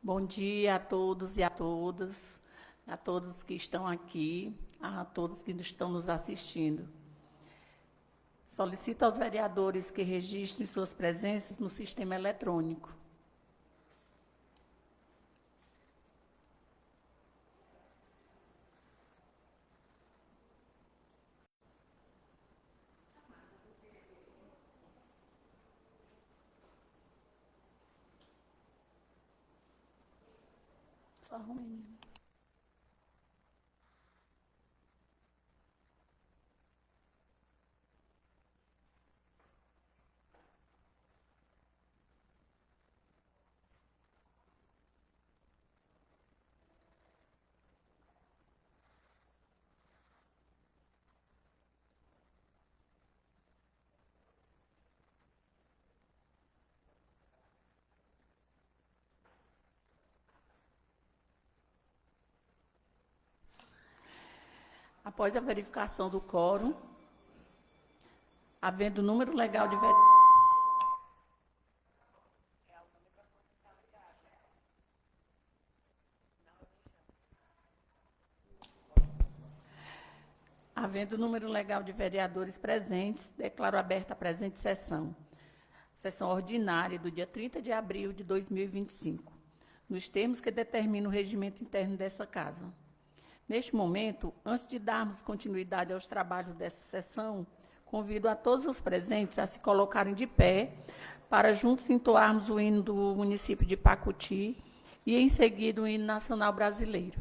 Bom dia a todos e a todas, a todos que estão aqui, a todos que estão nos assistindo. Solicito aos vereadores que registrem suas presenças no sistema eletrônico. Só arrumei. Após a verificação do quórum, havendo o número legal de vereadores. Havendo o número legal de vereadores presentes, declaro aberta a presente sessão. Sessão ordinária do dia 30 de abril de 2025, nos termos que determina o regimento interno dessa Casa. Neste momento, antes de darmos continuidade aos trabalhos dessa sessão, convido a todos os presentes a se colocarem de pé para juntos entoarmos o hino do município de Pacuti e, em seguida, o hino nacional brasileiro.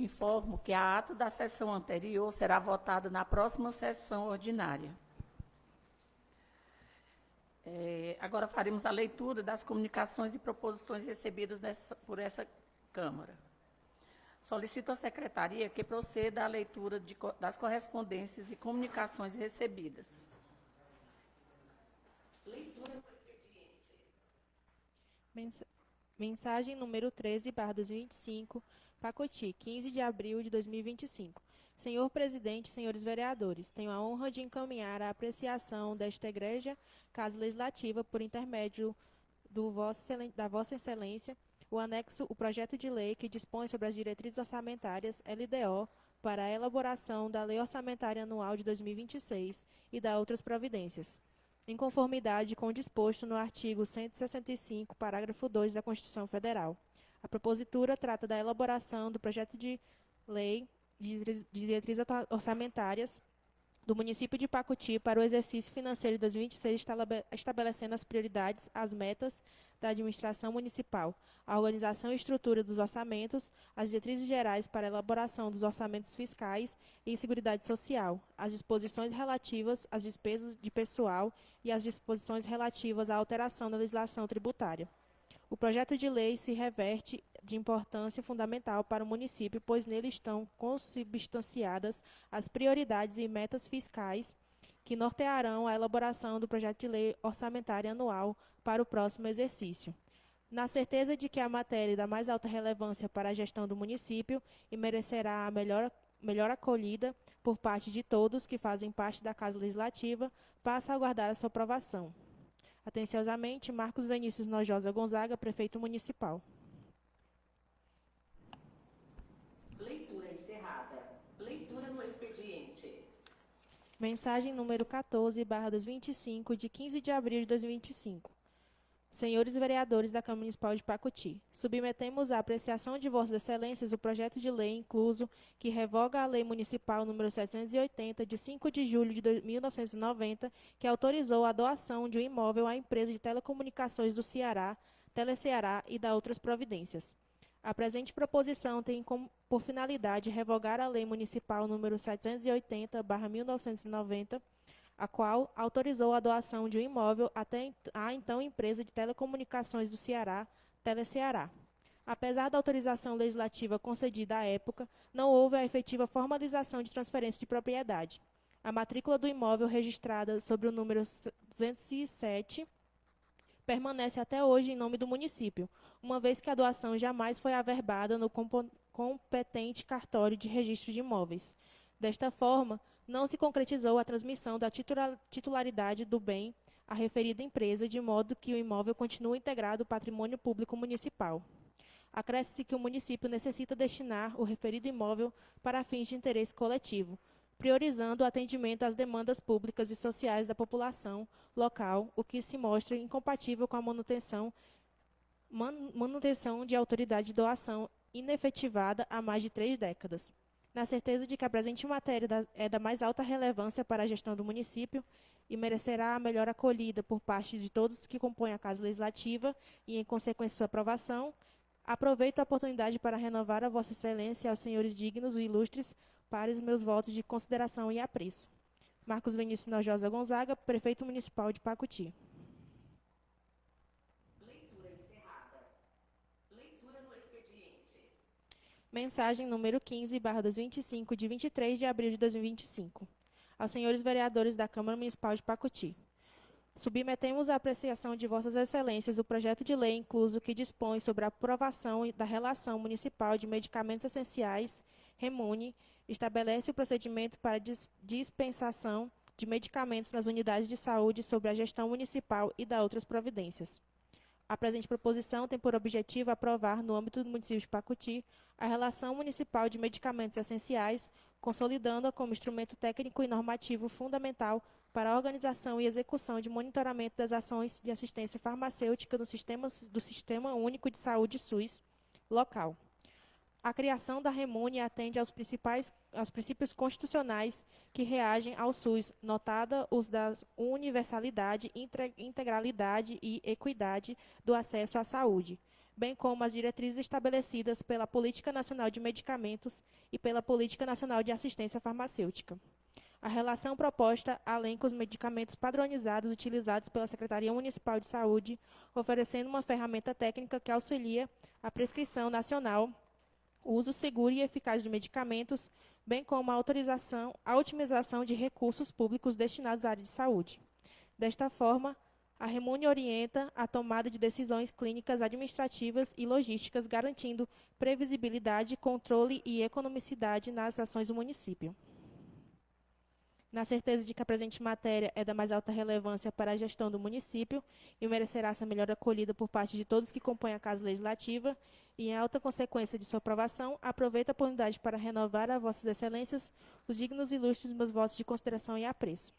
informo que a ata da sessão anterior será votada na próxima sessão ordinária. Agora faremos a leitura das comunicações e proposições recebidas por essa Câmara. Solicito à Secretaria que proceda à leitura das correspondências e comunicações recebidas. Leitura do expediente. Mensagem número 13/2025, Pacoti, 15 de abril de 2025. Senhor Presidente, senhores vereadores, tenho a honra de encaminhar a apreciação desta Igreja Casa Legislativa, por intermédio da Vossa Excelência, o projeto de lei que dispõe sobre as diretrizes orçamentárias LDO para a elaboração da Lei Orçamentária Anual de 2026 e da outras providências, em conformidade com o disposto no artigo 165, parágrafo 2 da Constituição Federal. A propositura trata da elaboração do projeto de lei de diretrizes orçamentárias do município de Pacoti para o exercício financeiro de 2026, estabelecendo as prioridades, as metas da administração municipal, a organização e estrutura dos orçamentos, as diretrizes gerais para a elaboração dos orçamentos fiscais e seguridade social, as disposições relativas às despesas de pessoal e as disposições relativas à alteração da legislação tributária. O projeto de lei se reveste de importância fundamental para o município, pois nele estão consubstanciadas as prioridades e metas fiscais que nortearão a elaboração do projeto de lei orçamentária anual para o próximo exercício. Na certeza de que a matéria é da mais alta relevância para a gestão do município e merecerá a melhor acolhida por parte de todos que fazem parte da Casa Legislativa, passo a aguardar a sua aprovação. Atenciosamente, Marcos Vinícius Nojosa Gonzaga, Prefeito Municipal. Leitura encerrada. Leitura no expediente. Mensagem número 14/2025, de 15 de abril de 2025. Senhores vereadores da Câmara Municipal de Pacoti, submetemos à apreciação de Vossas Excelências o projeto de lei incluso que revoga a Lei Municipal número 780, de 5 de julho de 1990, que autorizou a doação de um imóvel à empresa de telecomunicações do Ceará, Teleceará, e da outras providências. A presente proposição tem por finalidade revogar a Lei Municipal número 780/1990, a qual autorizou a doação de um imóvel até à então empresa de telecomunicações do Ceará, Teleceará. Apesar da autorização legislativa concedida à época, não houve a efetiva formalização de transferência de propriedade. A matrícula do imóvel registrada sobre o número 207 permanece até hoje em nome do município, uma vez que a doação jamais foi averbada no competente cartório de registro de imóveis. Desta forma, não se concretizou a transmissão da titularidade do bem à referida empresa, de modo que o imóvel continua integrado ao patrimônio público municipal. Acresce-se que o município necessita destinar o referido imóvel para fins de interesse coletivo, priorizando o atendimento às demandas públicas e sociais da população local, o que se mostra incompatível com a manutenção de autoridade de doação inefetivada há mais de 3 décadas. Na certeza de que a presente matéria é da mais alta relevância para a gestão do município e merecerá a melhor acolhida por parte de todos que compõem a Casa Legislativa e, em consequência de sua aprovação, aproveito a oportunidade para renovar a Vossa Excelência aos senhores dignos e ilustres para os meus votos de consideração e apreço. Marcos Vinícius Nojosa Gonzaga, Prefeito Municipal de Pacoti. Leitura encerrada. Leitura no expediente. Mensagem número 15/2025, de 23 de abril de 2025. Aos senhores vereadores da Câmara Municipal de Pacoti. Submetemos à apreciação de Vossas Excelências o projeto de lei incluso que dispõe sobre a aprovação da Relação Municipal de Medicamentos Essenciais, REMUNE, estabelece o procedimento para dispensação de medicamentos nas unidades de saúde sobre a gestão municipal e da outras providências. A presente proposição tem por objetivo aprovar, no âmbito do município de Pacoti, a Relação Municipal de Medicamentos Essenciais, consolidando-a como instrumento técnico e normativo fundamental para a organização e execução de monitoramento das ações de assistência farmacêutica do Sistema Único de Saúde SUS local. A criação da REMUNE atende aos princípios constitucionais que reagem ao SUS, notada os da universalidade, integralidade e equidade do acesso à saúde, bem como as diretrizes estabelecidas pela Política Nacional de Medicamentos e pela Política Nacional de Assistência Farmacêutica. A relação proposta elenca os medicamentos padronizados utilizados pela Secretaria Municipal de Saúde, oferecendo uma ferramenta técnica que auxilia a prescrição nacional, o uso seguro e eficaz de medicamentos, bem como a otimização de recursos públicos destinados à área de saúde. Desta forma, a Remune orienta a tomada de decisões clínicas, administrativas e logísticas, garantindo previsibilidade, controle e economicidade nas ações do município. Na certeza de que a presente matéria é da mais alta relevância para a gestão do município e merecerá essa melhor acolhida por parte de todos que compõem a Casa Legislativa, e em alta consequência de sua aprovação, aproveito a oportunidade para renovar a Vossas Excelências os dignos e ilustres meus votos de consideração e apreço.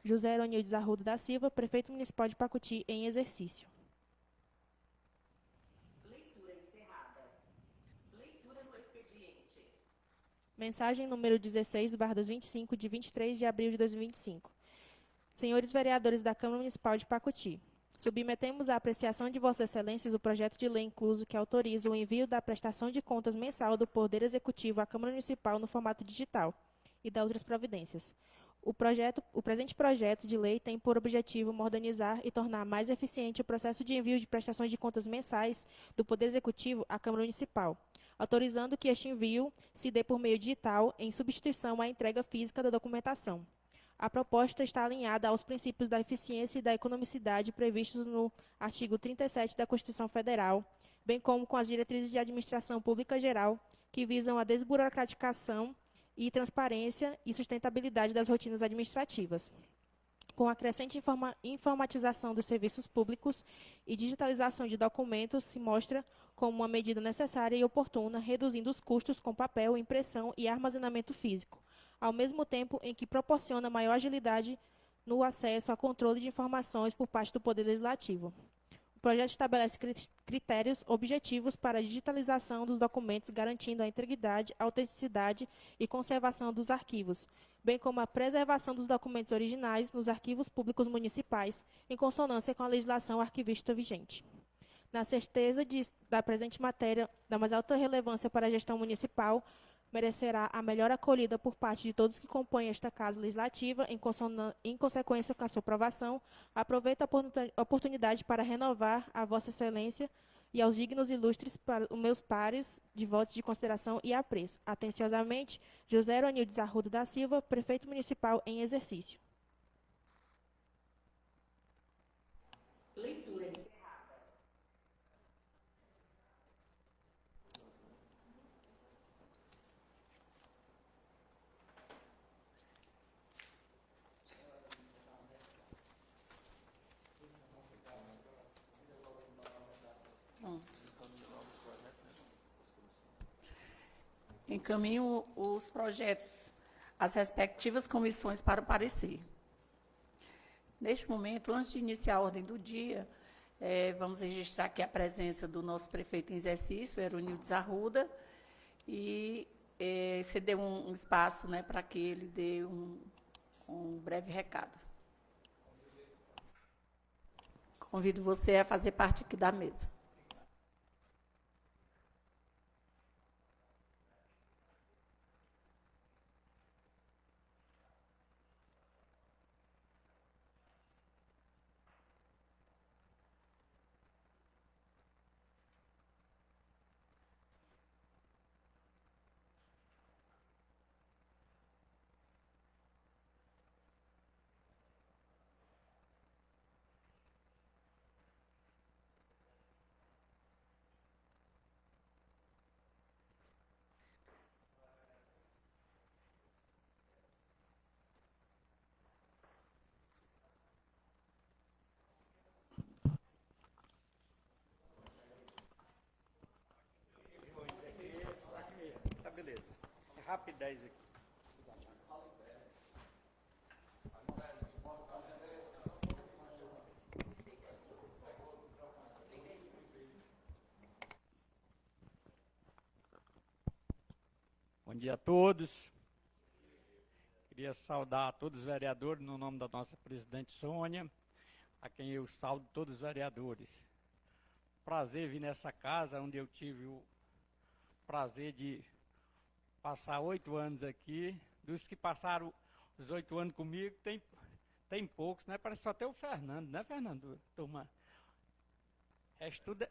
José Heronildes Arruda da Silva, Prefeito Municipal de Pacuti, em exercício. Leitura encerrada. Leitura no expediente. Mensagem número 16/25, de 23 de abril de 2025. Senhores vereadores da Câmara Municipal de Pacuti, submetemos à apreciação de Vossas Excelências o projeto de lei incluso que autoriza o envio da prestação de contas mensal do Poder Executivo à Câmara Municipal no formato digital e da outras providências. O presente projeto de lei tem por objetivo modernizar e tornar mais eficiente o processo de envio de prestações de contas mensais do Poder Executivo à Câmara Municipal, autorizando que este envio se dê por meio digital em substituição à entrega física da documentação. A proposta está alinhada aos princípios da eficiência e da economicidade previstos no artigo 37 da Constituição Federal, bem como com as diretrizes de administração pública geral, que visam a desburocratização e transparência e sustentabilidade das rotinas administrativas. Com a crescente informatização dos serviços públicos e digitalização de documentos, se mostra como uma medida necessária e oportuna, reduzindo os custos com papel, impressão e armazenamento físico, ao mesmo tempo em que proporciona maior agilidade no acesso a controle de informações por parte do Poder Legislativo. O projeto estabelece critérios objetivos para a digitalização dos documentos, garantindo a integridade, autenticidade e conservação dos arquivos, bem como a preservação dos documentos originais nos arquivos públicos municipais, em consonância com a legislação arquivista vigente. Na certeza da presente matéria da mais alta relevância para a gestão municipal, merecerá a melhor acolhida por parte de todos que compõem esta Casa Legislativa, em consequência com a sua aprovação. Aproveito a oportunidade para renovar a Vossa Excelência e aos dignos e ilustres para os meus pares de votos de consideração e apreço. Atenciosamente, José Heronildes Arruda da Silva, Prefeito Municipal em exercício. Leitura encerrada. Encaminho os projetos às respectivas comissões para o parecer. Neste momento, antes de iniciar a ordem do dia, vamos registrar aqui a presença do nosso prefeito em exercício, Heronildes Arruda, e ceder um espaço, né, para que ele dê um breve recado. Convido você a fazer parte aqui da mesa. Beleza. É rapidez aqui. Bom dia a todos. Queria saudar a todos os vereadores no nome da nossa presidente Sônia, a quem eu saudo todos os vereadores. prazer vir nessa casa, onde eu tive o prazer de passar 8 anos aqui. Dos que passaram os 8 anos comigo, tem poucos, né? Parece só ter o Fernando, né, Fernando? Turma. O resto tudo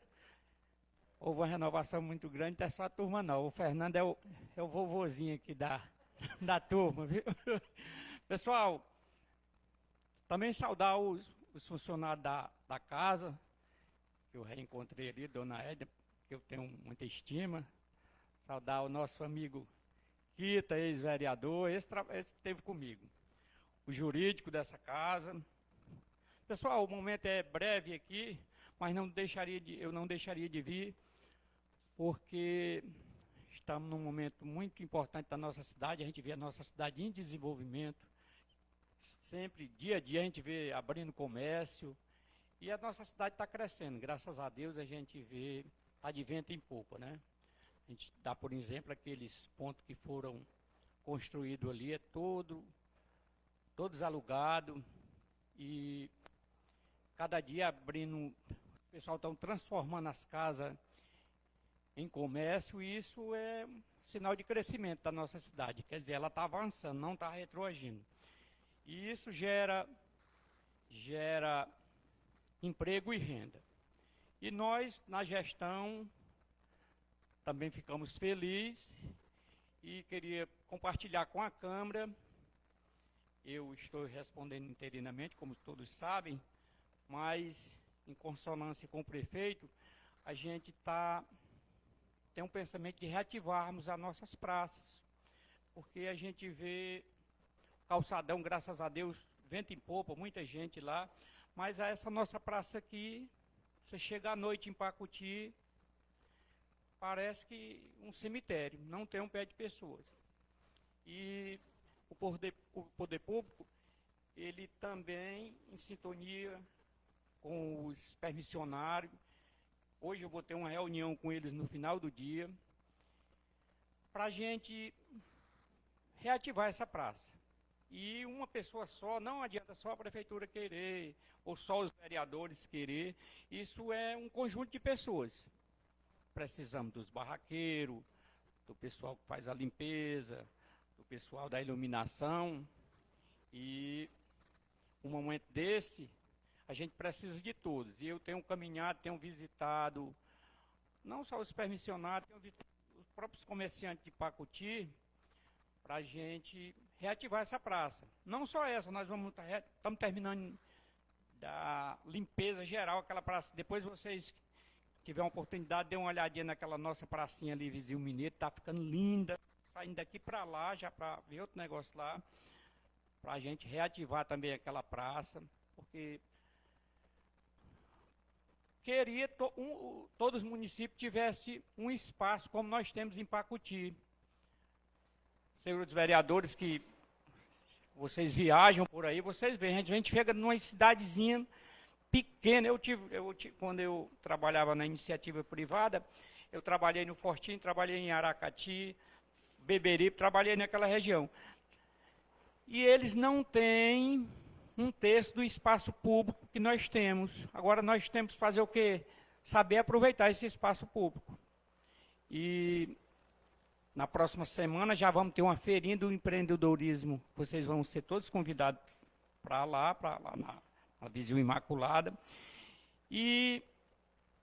houve uma renovação muito grande, não é só a turma não. O Fernando é o vovozinho aqui da turma, viu? Pessoal, também saudar os funcionários da casa, que eu reencontrei ali, Dona Édia, que eu tenho muita estima. Saudar o nosso amigo Kita, ex-vereador, esse esteve comigo. O jurídico dessa casa. Pessoal, o momento é breve aqui, mas eu não deixaria de vir, porque estamos num momento muito importante da nossa cidade. A gente vê a nossa cidade em desenvolvimento. Sempre, dia a dia, a gente vê abrindo comércio. E a nossa cidade está crescendo. Graças a Deus, a gente vê, está de vento em popa, né? A gente dá, por exemplo, aqueles pontos que foram construídos ali, é todos alugados. E cada dia abrindo, o pessoal está transformando as casas em comércio, e isso é um sinal de crescimento da nossa cidade. Quer dizer, ela está avançando, não está retroagindo. E isso gera emprego e renda. E nós, na gestão, também ficamos felizes e queria compartilhar com a Câmara. Eu estou respondendo interinamente, como todos sabem, mas em consonância com o prefeito, a gente tem um pensamento de reativarmos as nossas praças, porque a gente vê calçadão, graças a Deus, vento em popa, muita gente lá, mas essa nossa praça aqui, você chega à noite em Pacuti, parece que um cemitério, não tem um pé de pessoas. E o poder público, ele também em sintonia com os permissionários. Hoje eu vou ter uma reunião com eles no final do dia, para a gente reativar essa praça. E uma pessoa só, não adianta só a prefeitura querer, ou só os vereadores querer, isso é um conjunto de pessoas. Precisamos dos barraqueiros, do pessoal que faz a limpeza, do pessoal da iluminação. E um momento desse, a gente precisa de todos. E eu tenho caminhado, tenho visitado, não só os permissionários, tenho visitado os próprios comerciantes de Pacuti, para a gente reativar essa praça. Não só essa, nós estamos terminando da limpeza geral, aquela praça. Depois vocês tiver uma oportunidade, dê uma olhadinha naquela nossa pracinha ali, Vizinho Mineiro, está ficando linda. Saindo daqui para lá, já para ver outro negócio lá, para a gente reativar também aquela praça, porque queria todos os municípios tivessem um espaço como nós temos em Pacuti. Senhores vereadores, que vocês viajam por aí, vocês veem, a gente chega numa cidadezinha pequena. Quando eu trabalhava na iniciativa privada, eu trabalhei no Fortim, trabalhei em Aracati, Beberibe, trabalhei naquela região. E eles não têm um terço do espaço público que nós temos. Agora nós temos que fazer o quê? Saber aproveitar esse espaço público. E na próxima semana já vamos ter uma feirinha do empreendedorismo. Vocês vão ser todos convidados para lá na Visão Imaculada. E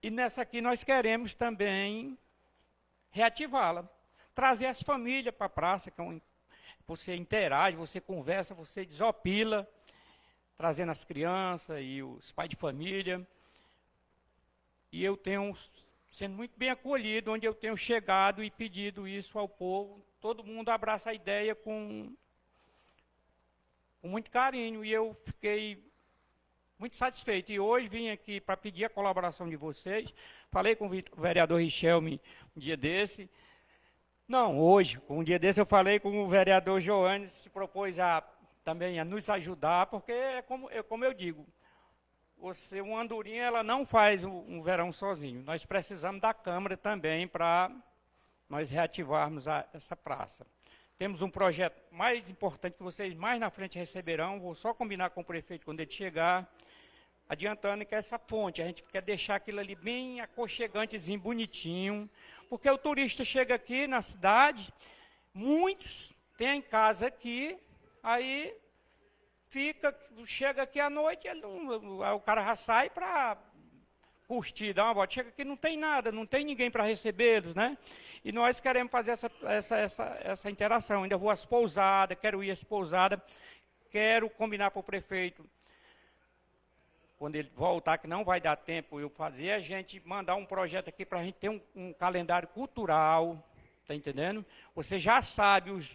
nessa aqui nós queremos também reativá-la. Trazer as famílias para a praça, você interage, você conversa, você desopila, trazendo as crianças e os pais de família. E eu tenho sendo muito bem acolhido, onde eu tenho chegado e pedido isso ao povo. Todo mundo abraça a ideia com muito carinho, e eu fiquei muito satisfeito. E hoje vim aqui para pedir a colaboração de vocês. Falei com o vereador Richelme um dia desse. Não, hoje, um dia desse eu falei com o vereador Joanes, se propôs também a nos ajudar, porque é como eu digo, uma andorinha ela não faz um verão sozinho. Nós precisamos da Câmara também para nós reativarmos essa praça. Temos um projeto mais importante que vocês mais na frente receberão, vou só combinar com o prefeito quando ele chegar. adiantando que essa fonte, a gente quer deixar aquilo ali bem aconchegantezinho, bonitinho, porque o turista chega aqui na cidade, muitos têm casa aqui, aí chega aqui à noite, o cara já sai para curtir, dar uma volta. Chega aqui, não tem nada, não tem ninguém para recebê-los, né? E nós queremos fazer essa interação. Ainda vou às pousadas, quero ir às pousadas, quero combinar com o prefeito, quando ele voltar, que não vai dar tempo eu fazer, a gente mandar um projeto aqui para a gente ter um calendário cultural, tá entendendo? Você já sabe os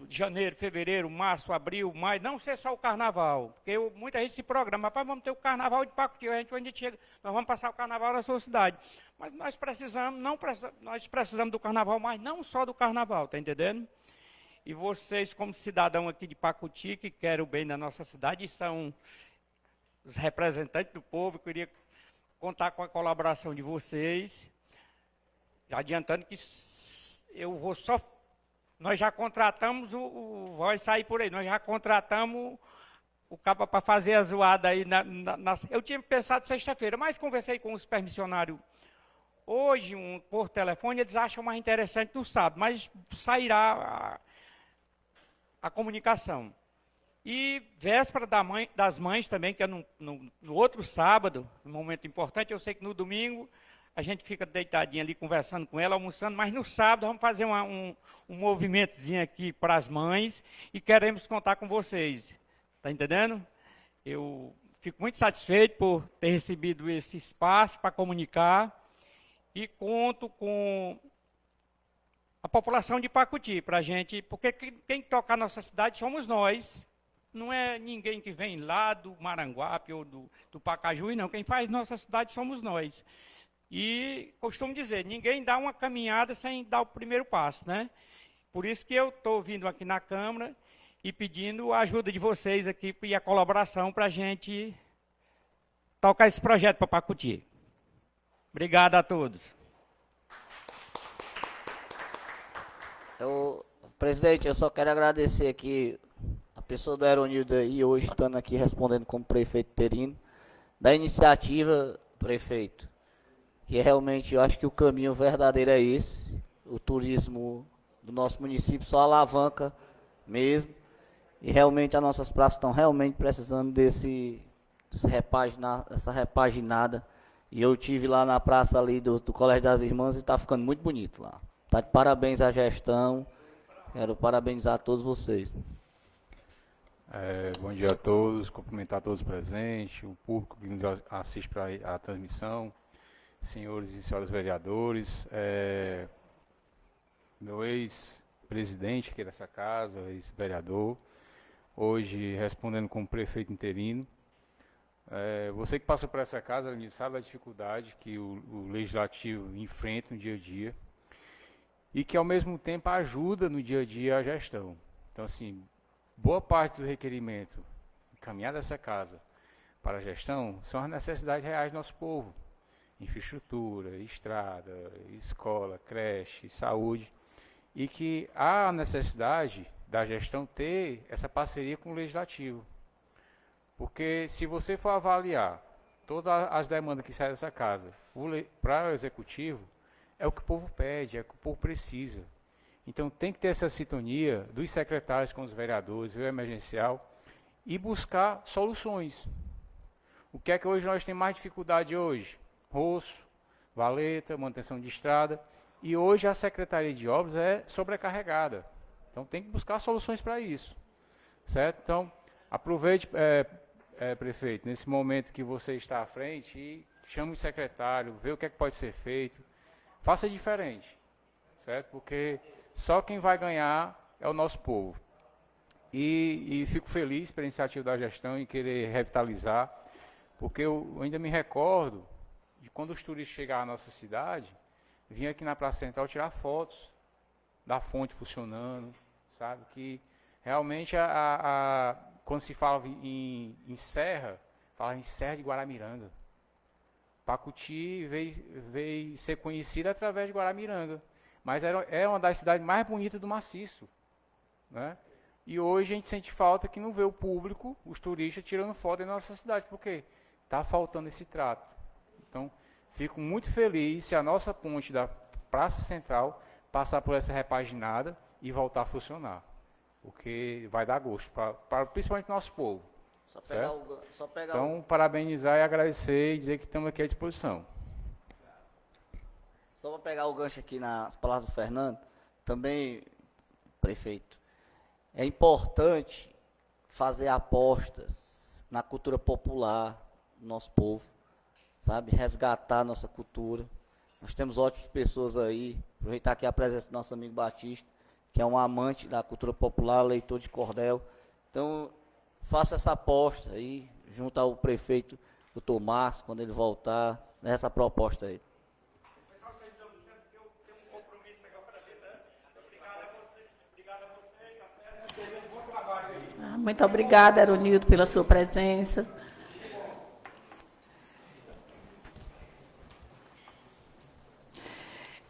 janeiro, fevereiro, março, abril, maio, não ser só o carnaval, porque muita gente se programa, rapaz, vamos ter o carnaval de Pacuti, a gente chega, nós vamos passar o carnaval na sua cidade. Mas nós precisamos do carnaval, mas não só do carnaval, tá entendendo? E vocês, como cidadão aqui de Pacuti, que querem o bem da nossa cidade, e são os representantes do povo, eu queria contar com a colaboração de vocês, já adiantando que eu vou só... Nós já contratamos, vai sair por aí, nós já contratamos o capa para fazer a zoada aí. Eu tinha pensado sexta-feira, mas conversei com os permissionários hoje, por telefone, eles acham mais interessante no sábado, mas sairá a comunicação. E véspera das mães também, que é no outro sábado, um momento importante, eu sei que no domingo a gente fica deitadinho ali, conversando com ela, almoçando, mas no sábado vamos fazer um movimentozinho aqui para as mães e queremos contar com vocês. Está entendendo? Eu fico muito satisfeito por ter recebido esse espaço para comunicar e conto com a população de Pacuti para a gente, porque quem toca a nossa cidade somos nós. Não é ninguém que vem lá do Maranguape ou do Pacaju, não. Quem faz nossa cidade somos nós. E costumo dizer, ninguém dá uma caminhada sem dar o primeiro passo, né? Por isso que eu estou vindo aqui na Câmara e pedindo a ajuda de vocês aqui e a colaboração para a gente tocar esse projeto para Pacuti. Obrigado a todos. Presidente, eu só quero agradecer aqui a pessoa do Aeronildo aí, hoje estando aqui respondendo como prefeito interino, da iniciativa, prefeito. Que realmente eu acho que o caminho verdadeiro é esse. O turismo do nosso município só alavanca mesmo. E realmente as nossas praças estão realmente precisando dessa repaginada. E eu tive lá na praça ali do Colégio das Irmãs e está ficando muito bonito lá. Tá de parabéns à gestão. Quero parabenizar todos vocês. Bom dia a todos, cumprimentar todos os presentes, o público que nos assiste para a transmissão. Senhores e senhoras vereadores, meu ex-presidente aqui dessa casa, ex-vereador, hoje respondendo como prefeito interino. Você que passou por essa casa, sabe a dificuldade que o Legislativo enfrenta no dia a dia e que, ao mesmo tempo, ajuda no dia a dia a gestão. Então, assim, boa parte do requerimento encaminhado dessa casa para a gestão são as necessidades reais do nosso povo. Infraestrutura, estrada, escola, creche, saúde, e que há a necessidade da gestão ter essa parceria com o Legislativo. Porque se você for avaliar todas as demandas que saem dessa casa para o Executivo, é o que o povo pede, é o que o povo precisa. Então tem que ter essa sintonia dos secretários com os vereadores, o emergencial, e buscar soluções. O que é que hoje nós temos mais dificuldade hoje? Roço, valeta, manutenção de estrada, e hoje a Secretaria de Obras é sobrecarregada. Então tem que buscar soluções para isso, certo? Então aproveite, prefeito, nesse momento que você está à frente e chame o secretário, vê o que é que pode ser feito, faça diferente, certo? Porque só quem vai ganhar é o nosso povo. E fico feliz pela iniciativa da gestão em querer revitalizar, porque eu ainda me recordo de quando os turistas chegavam à nossa cidade, vinham aqui na Praça Central tirar fotos da fonte funcionando, sabe? Que realmente, quando se fala em serra, fala em Serra de Guaramiranga. Pacuti veio ser conhecida através de Guaramiranga, mas é uma das cidades mais bonitas do maciço, né? E hoje a gente sente falta que não vê o público, os turistas, tirando foto da nossa cidade, porque está faltando esse trato. Então, fico muito feliz se a nossa ponte da Praça Central passar por essa repaginada e voltar a funcionar, porque vai dar gosto, principalmente para o nosso povo. Então, parabenizar e agradecer e dizer que estamos aqui à disposição. Só para pegar o gancho aqui nas palavras do Fernando, também, prefeito, é importante fazer apostas na cultura popular do nosso povo, sabe? Resgatar a nossa cultura. Nós temos ótimas pessoas aí, aproveitar aqui a presença do nosso amigo Batista, que é um amante da cultura popular, leitor de cordel. Então, faça essa aposta aí, junto ao prefeito, doutor Márcio, quando ele voltar, nessa proposta aí. Muito obrigada, Aronildo, pela sua presença.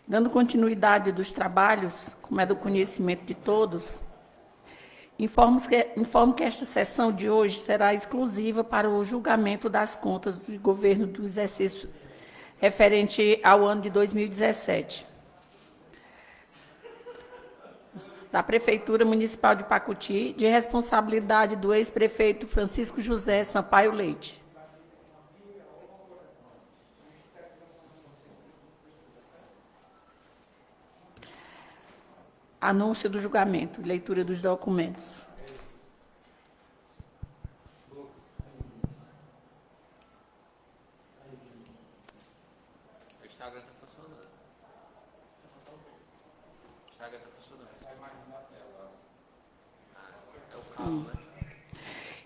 Dando continuidade dos trabalhos, como é do conhecimento de todos, informo que esta sessão de hoje será exclusiva para o julgamento das contas do governo do exercício referente ao ano de 2017. Da Prefeitura Municipal de Pacuti, de responsabilidade do ex-prefeito Francisco José Sampaio Leite. Anúncio do julgamento, leitura dos documentos.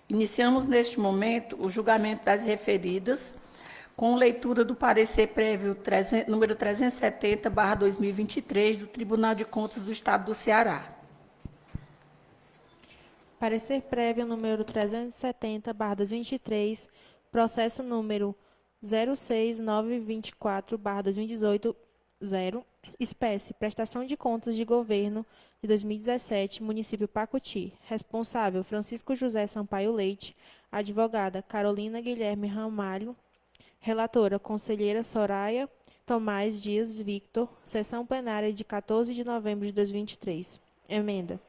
Iniciamos neste momento o julgamento das referidas, com leitura do parecer prévio número 370/2023 do Tribunal de Contas do Estado do Ceará. Parecer prévio número 370/2023, processo número 06924/2018, 0, espécie, prestação de contas de governo de 2017, município Pacuti. Responsável, Francisco José Sampaio Leite. Advogada, Carolina Guilherme Ramalho. Relatora, conselheira Soraya Tomás Dias Victor. Sessão plenária de 14 de novembro de 2023. Emenda.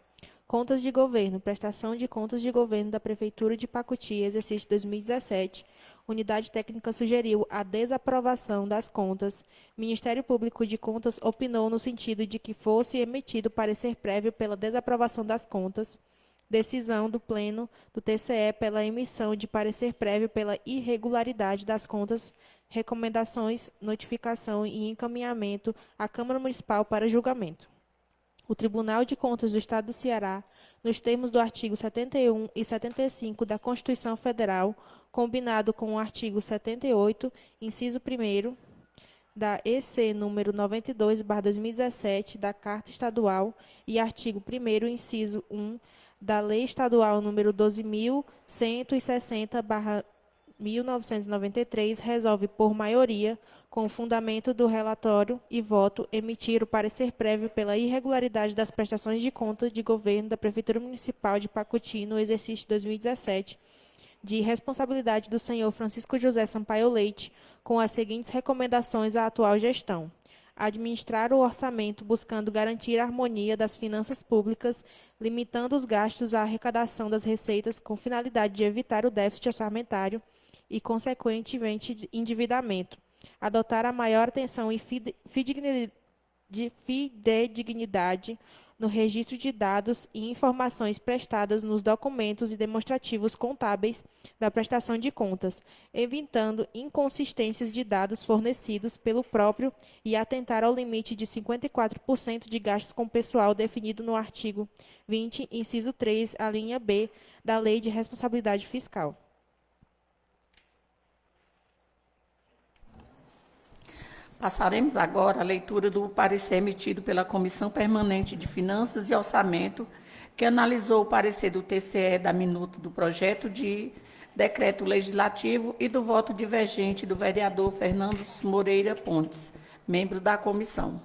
Contas de governo, prestação de contas de governo da Prefeitura de Pacuti, exercício 2017. Unidade técnica sugeriu a desaprovação das contas. Ministério Público de Contas opinou no sentido de que fosse emitido parecer prévio pela desaprovação das contas. Decisão do Pleno do TCE pela emissão de parecer prévio pela irregularidade das contas. Recomendações, notificação e encaminhamento à Câmara Municipal para julgamento. O Tribunal de Contas do Estado do Ceará, nos termos do artigo 71 e 75 da Constituição Federal, combinado com o artigo 78, inciso 1º, da EC número 92/2017 da Carta Estadual e artigo 1º, inciso 1, da Lei Estadual número 12.160/1993, resolve por maioria, com fundamento do relatório e voto, emitir o parecer prévio pela irregularidade das prestações de contas de governo da Prefeitura Municipal de Pacuti no exercício 2017, de responsabilidade do senhor Francisco José Sampaio Leite, com as seguintes recomendações à atual gestão: administrar o orçamento buscando garantir a harmonia das finanças públicas, limitando os gastos à arrecadação das receitas com finalidade de evitar o déficit orçamentário e, consequentemente, endividamento. Adotar a maior atenção e fidedignidade no registro de dados e informações prestadas nos documentos e demonstrativos contábeis da prestação de contas, evitando inconsistências de dados fornecidos pelo próprio e atentar ao limite de 54% de gastos com pessoal definido no artigo 20, inciso 3, a linha B, da Lei de Responsabilidade Fiscal. Passaremos agora à leitura do parecer emitido pela Comissão Permanente de Finanças e Orçamento, que analisou o parecer do TCE da minuta do projeto de decreto legislativo e do voto divergente do vereador Fernando Moreira Pontes, membro da comissão.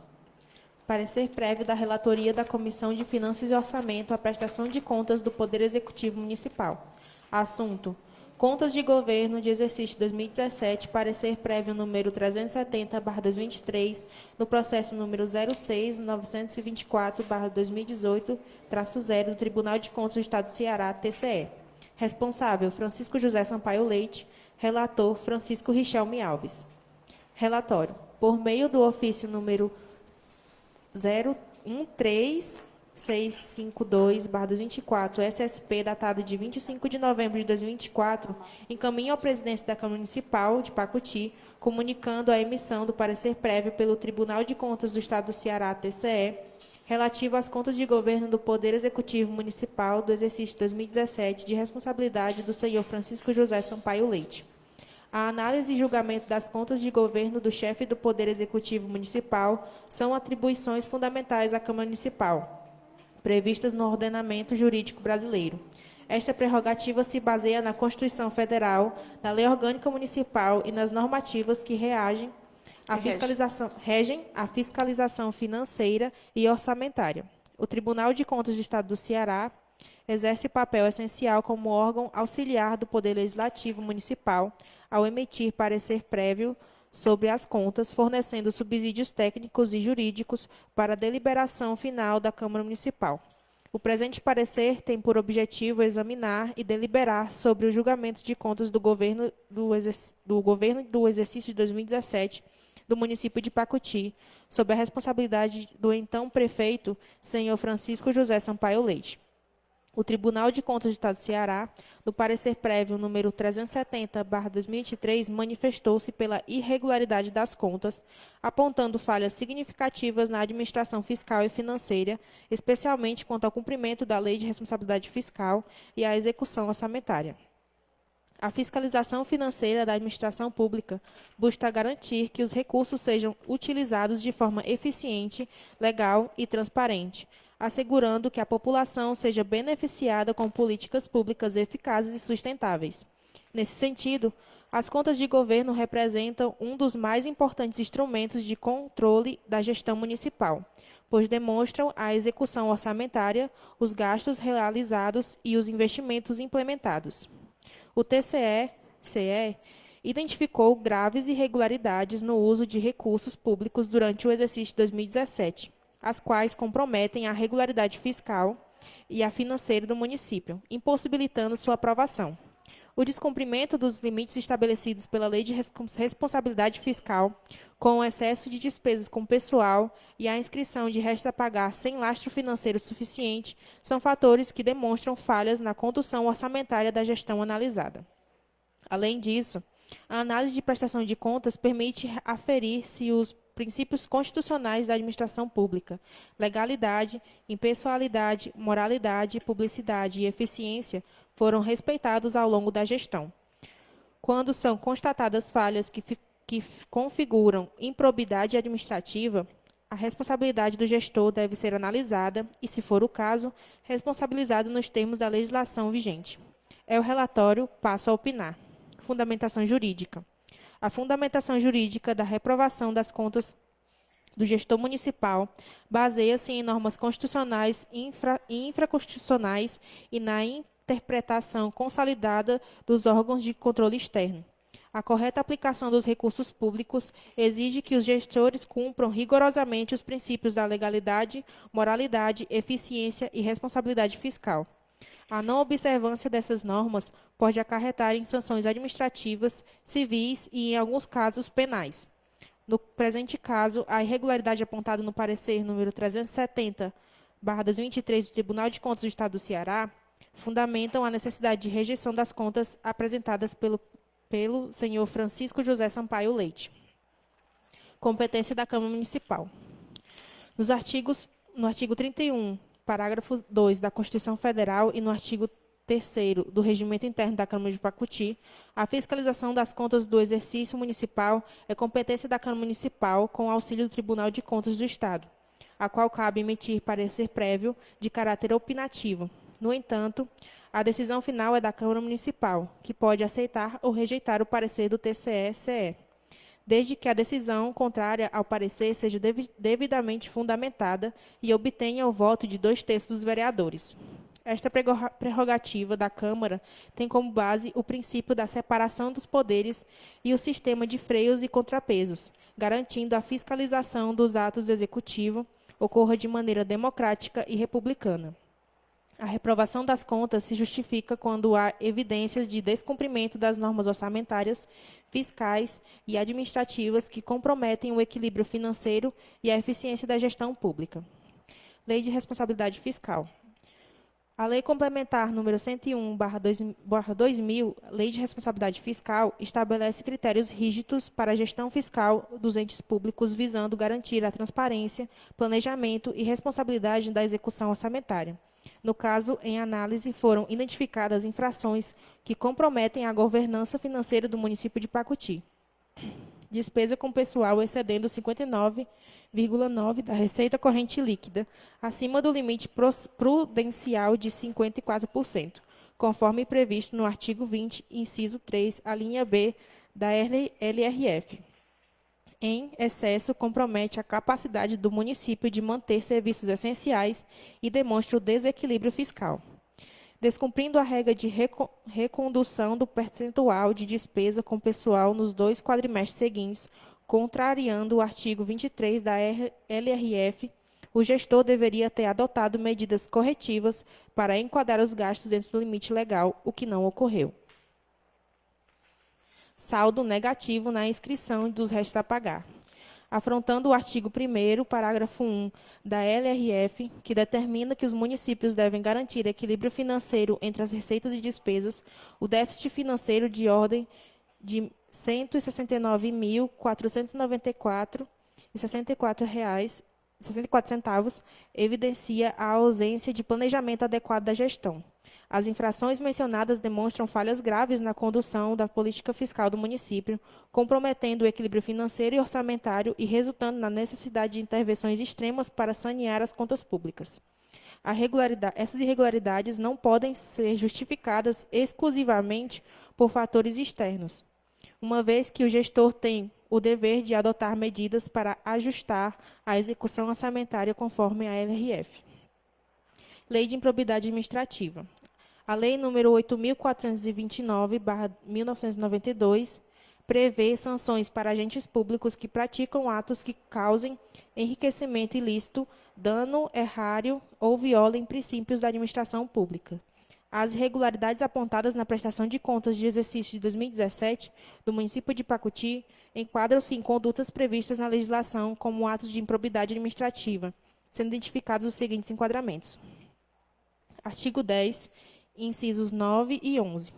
Parecer prévio da relatoria da Comissão de Finanças e Orçamento à prestação de contas do Poder Executivo Municipal. Assunto: Contas de Governo de Exercício 2017, parecer prévio número 370/2023, no processo número 06.924/2018-0 do Tribunal de Contas do Estado do Ceará, TCE. Responsável: Francisco José Sampaio Leite. Relator: Francisco Richelme Alves. Relatório: por meio do ofício número 013652/2024, SSP, datado de 25 de novembro de 2024, encaminho à presidência da Câmara Municipal de Pacuti, comunicando a emissão do parecer prévio pelo Tribunal de Contas do Estado do Ceará, TCE, relativo às contas de governo do Poder Executivo Municipal do exercício 2017, de responsabilidade do senhor Francisco José Sampaio Leite. A análise e julgamento das contas de governo do chefe do Poder Executivo Municipal são atribuições fundamentais à Câmara Municipal, previstas no ordenamento jurídico brasileiro. Esta prerrogativa se baseia na Constituição Federal, na Lei Orgânica Municipal e nas normativas que regem a fiscalização financeira e orçamentária. O Tribunal de Contas do Estado do Ceará exerce papel essencial como órgão auxiliar do Poder Legislativo Municipal ao emitir parecer prévio sobre as contas, fornecendo subsídios técnicos e jurídicos para a deliberação final da Câmara Municipal. O presente parecer tem por objetivo examinar e deliberar sobre o julgamento de contas do governo do exercício de 2017 do município de Pacuti, sob a responsabilidade do então prefeito, senhor Francisco José Sampaio Leite. O Tribunal de Contas do Estado do Ceará, no parecer prévio número 370/2023, manifestou-se pela irregularidade das contas, apontando falhas significativas na administração fiscal e financeira, especialmente quanto ao cumprimento da Lei de Responsabilidade Fiscal e à execução orçamentária. A fiscalização financeira da administração pública busca garantir que os recursos sejam utilizados de forma eficiente, legal e transparente, assegurando que a população seja beneficiada com políticas públicas eficazes e sustentáveis. Nesse sentido, as contas de governo representam um dos mais importantes instrumentos de controle da gestão municipal, pois demonstram a execução orçamentária, os gastos realizados e os investimentos implementados. O TCE-CE identificou graves irregularidades no uso de recursos públicos durante o exercício de 2017, as quais comprometem a regularidade fiscal e a financeira do município, impossibilitando sua aprovação. O descumprimento dos limites estabelecidos pela Lei de Responsabilidade Fiscal, com o excesso de despesas com pessoal e a inscrição de restos a pagar sem lastro financeiro suficiente, são fatores que demonstram falhas na condução orçamentária da gestão analisada. Além disso, a análise de prestação de contas permite aferir se os princípios constitucionais da administração pública, legalidade, impessoalidade, moralidade, publicidade e eficiência foram respeitados ao longo da gestão. Quando são constatadas falhas que configuram improbidade administrativa, a responsabilidade do gestor deve ser analisada e, se for o caso, responsabilizado nos termos da legislação vigente. O relatório passa a opinar. Fundamentação jurídica. A fundamentação jurídica da reprovação das contas do gestor municipal baseia-se em normas constitucionais e infraconstitucionais e na interpretação consolidada dos órgãos de controle externo. A correta aplicação dos recursos públicos exige que os gestores cumpram rigorosamente os princípios da legalidade, moralidade, eficiência e responsabilidade fiscal. A não observância dessas normas pode acarretar em sanções administrativas, civis e, em alguns casos, penais. No presente caso, a irregularidade apontada no parecer número 370/2023 do Tribunal de Contas do Estado do Ceará fundamentam a necessidade de rejeição das contas apresentadas pelo senhor Francisco José Sampaio Leite. Competência da Câmara Municipal. No artigo 31, parágrafo 2 da Constituição Federal e no artigo 3º do Regimento Interno da Câmara de Pacuti, a fiscalização das contas do exercício municipal é competência da Câmara Municipal com auxílio do Tribunal de Contas do Estado, a qual cabe emitir parecer prévio de caráter opinativo. No entanto, a decisão final é da Câmara Municipal, que pode aceitar ou rejeitar o parecer do TCE-CE. desde que a decisão contrária ao parecer seja devidamente fundamentada e obtenha o voto de 2/3 dos vereadores. Esta prerrogativa da Câmara tem como base o princípio da separação dos poderes e o sistema de freios e contrapesos, garantindo a fiscalização dos atos do Executivo ocorra de maneira democrática e republicana. A reprovação das contas se justifica quando há evidências de descumprimento das normas orçamentárias, fiscais e administrativas que comprometem o equilíbrio financeiro e a eficiência da gestão pública. Lei de Responsabilidade Fiscal. A Lei Complementar número 101/2000, Lei de Responsabilidade Fiscal, estabelece critérios rígidos para a gestão fiscal dos entes públicos visando garantir a transparência, planejamento e responsabilidade da execução orçamentária. No caso, em análise, foram identificadas infrações que comprometem a governança financeira do município de Pacuti. Despesa com pessoal excedendo 59,9% da receita corrente líquida, acima do limite prudencial de 54%, conforme previsto no artigo 20, inciso 3, a linha B da LRF. Em excesso, compromete a capacidade do município de manter serviços essenciais e demonstra o desequilíbrio fiscal. Descumprindo a regra de recondução do percentual de despesa com pessoal nos 2 quadrimestres seguintes, contrariando o artigo 23 da LRF, o gestor deveria ter adotado medidas corretivas para enquadrar os gastos dentro do limite legal, o que não ocorreu. Saldo negativo na inscrição dos restos a pagar. Afrontando o artigo 1º, parágrafo 1 da LRF, que determina que os municípios devem garantir equilíbrio financeiro entre as receitas e despesas, o déficit financeiro de ordem de R$ 169.494,64 evidencia a ausência de planejamento adequado da gestão. As infrações mencionadas demonstram falhas graves na condução da política fiscal do município, comprometendo o equilíbrio financeiro e orçamentário e resultando na necessidade de intervenções extremas para sanear as contas públicas. Essas irregularidades não podem ser justificadas exclusivamente por fatores externos, uma vez que o gestor tem o dever de adotar medidas para ajustar a execução orçamentária conforme a LRF. Lei de Improbidade Administrativa. A Lei nº 8.429/1992 prevê sanções para agentes públicos que praticam atos que causem enriquecimento ilícito, dano errário ou violem princípios da administração pública. As irregularidades apontadas na prestação de contas de exercício de 2017 do município de Pacuti enquadram-se em condutas previstas na legislação como atos de improbidade administrativa, sendo identificados os seguintes enquadramentos. Artigo 10, incisos 9 e 11.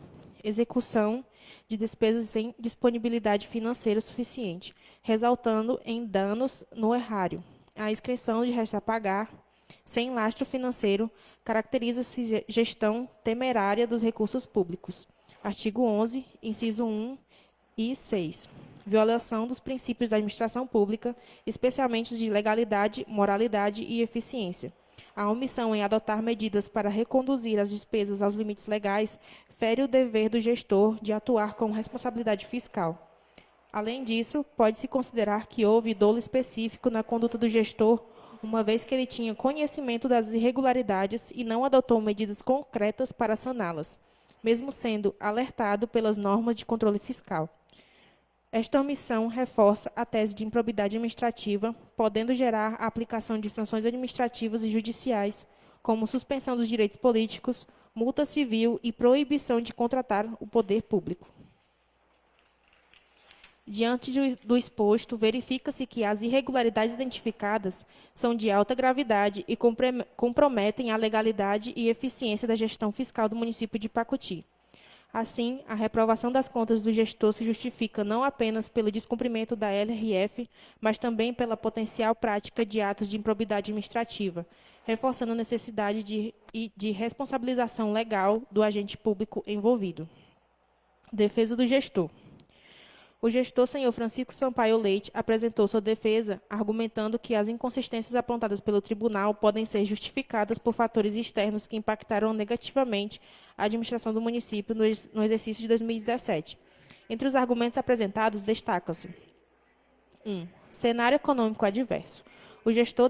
Execução de despesas sem disponibilidade financeira suficiente, resultando em danos no erário. A inscrição de restos a pagar, sem lastro financeiro, caracteriza-se gestão temerária dos recursos públicos. Artigo 11, inciso 1 e 6. Violação dos princípios da administração pública, especialmente os de legalidade, moralidade e eficiência. A omissão em adotar medidas para reconduzir as despesas aos limites legais fere o dever do gestor de atuar com responsabilidade fiscal. Além disso, pode-se considerar que houve dolo específico na conduta do gestor, uma vez que ele tinha conhecimento das irregularidades e não adotou medidas concretas para saná-las, mesmo sendo alertado pelas normas de controle fiscal. Esta omissão reforça a tese de improbidade administrativa, podendo gerar a aplicação de sanções administrativas e judiciais, como suspensão dos direitos políticos, multa civil e proibição de contratar o poder público. Diante do exposto, verifica-se que as irregularidades identificadas são de alta gravidade e comprometem a legalidade e eficiência da gestão fiscal do município de Pacuti. Assim, a reprovação das contas do gestor se justifica não apenas pelo descumprimento da LRF, mas também pela potencial prática de atos de improbidade administrativa, reforçando a necessidade de responsabilização legal do agente público envolvido. Defesa do gestor. O gestor, senhor Francisco Sampaio Leite, apresentou sua defesa, argumentando que as inconsistências apontadas pelo tribunal podem ser justificadas por fatores externos que impactaram negativamente a administração do município no exercício de 2017. Entre os argumentos apresentados, destaca-se Cenário econômico adverso. O gestor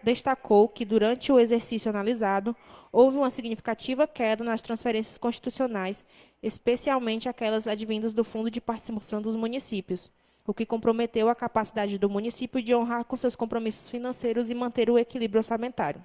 destacou que, durante o exercício analisado, houve uma significativa queda nas transferências constitucionais, especialmente aquelas advindas do Fundo de Participação dos Municípios, o que comprometeu a capacidade do município de honrar com seus compromissos financeiros e manter o equilíbrio orçamentário.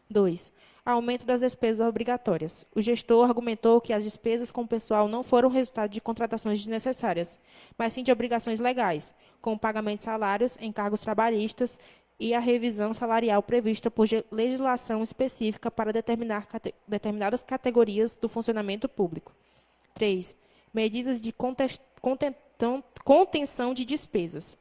2. Aumento das despesas obrigatórias. O gestor argumentou que as despesas com o pessoal não foram resultado de contratações desnecessárias, mas sim de obrigações legais, como o pagamento de salários, encargos trabalhistas e a revisão salarial prevista por legislação específica para determinadas categorias do funcionamento público. 3. Medidas de contenção de despesas.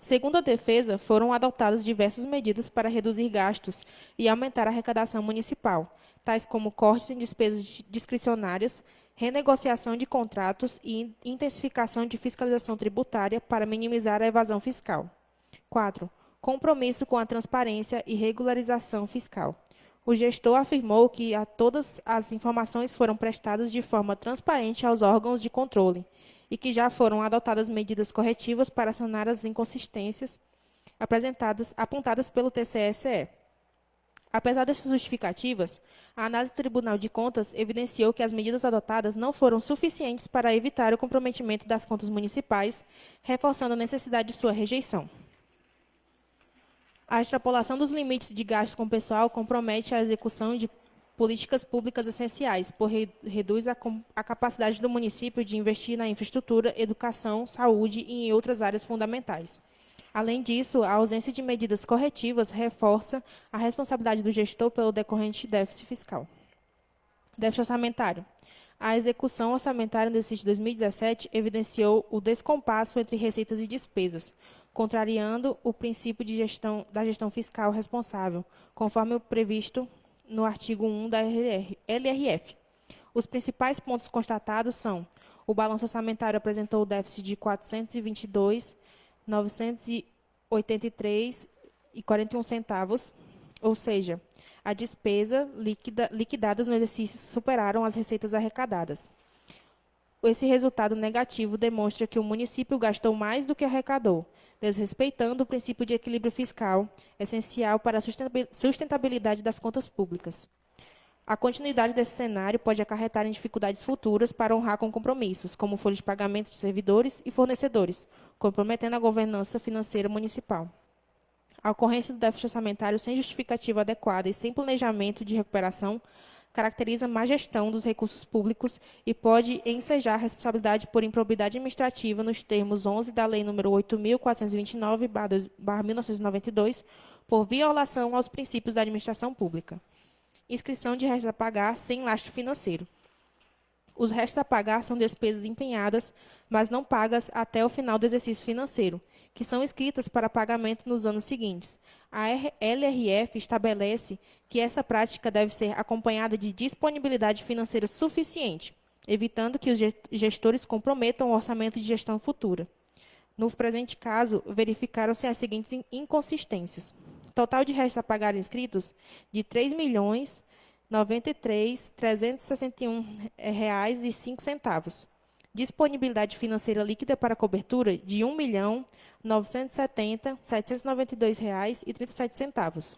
Segundo a defesa, foram adotadas diversas medidas para reduzir gastos e aumentar a arrecadação municipal, tais como cortes em despesas discricionárias, renegociação de contratos e intensificação de fiscalização tributária para minimizar a evasão fiscal. 4. Compromisso com a transparência e regularização fiscal. O gestor afirmou que todas as informações foram prestadas de forma transparente aos órgãos de controle e que já foram adotadas medidas corretivas para sanar as inconsistências apontadas pelo TCE-SE. Apesar dessas justificativas, a análise do Tribunal de Contas evidenciou que as medidas adotadas não foram suficientes para evitar o comprometimento das contas municipais, reforçando a necessidade de sua rejeição. A extrapolação dos limites de gastos com o pessoal compromete a execução de políticas públicas essenciais, reduz a capacidade do município de investir na infraestrutura, educação, saúde e em outras áreas fundamentais. Além disso, a ausência de medidas corretivas reforça a responsabilidade do gestor pelo decorrente déficit fiscal. Déficit orçamentário. A execução orçamentária no exercício de 2017 evidenciou o descompasso entre receitas e despesas, contrariando o princípio da gestão fiscal responsável, conforme o previsto no artigo 1 da LRF. Os principais pontos constatados são: o balanço orçamentário apresentou o déficit de 422.983,41 centavos, ou seja, a despesa liquidadas no exercício superaram as receitas arrecadadas. Esse resultado negativo demonstra que o município gastou mais do que arrecadou, desrespeitando o princípio de equilíbrio fiscal, essencial para a sustentabilidade das contas públicas. A continuidade desse cenário pode acarretar em dificuldades futuras para honrar com compromissos, como folha de pagamento de servidores e fornecedores, comprometendo a governança financeira municipal. A ocorrência do déficit orçamentário sem justificativa adequada e sem planejamento de recuperação caracteriza má gestão dos recursos públicos e pode ensejar a responsabilidade por improbidade administrativa nos termos 11 da Lei nº 8.429/1992, por violação aos princípios da administração pública. Inscrição de restos a pagar sem lastro financeiro. Os restos a pagar são despesas empenhadas, mas não pagas até o final do exercício financeiro, que são inscritas para pagamento nos anos seguintes. A LRF estabelece que essa prática deve ser acompanhada de disponibilidade financeira suficiente, evitando que os gestores comprometam o orçamento de gestão futura. No presente caso, verificaram-se as seguintes inconsistências. Total de restos a pagar inscritos de R$ 3.093.361,05. Disponibilidade financeira líquida para cobertura de R$ 1.970.792,37.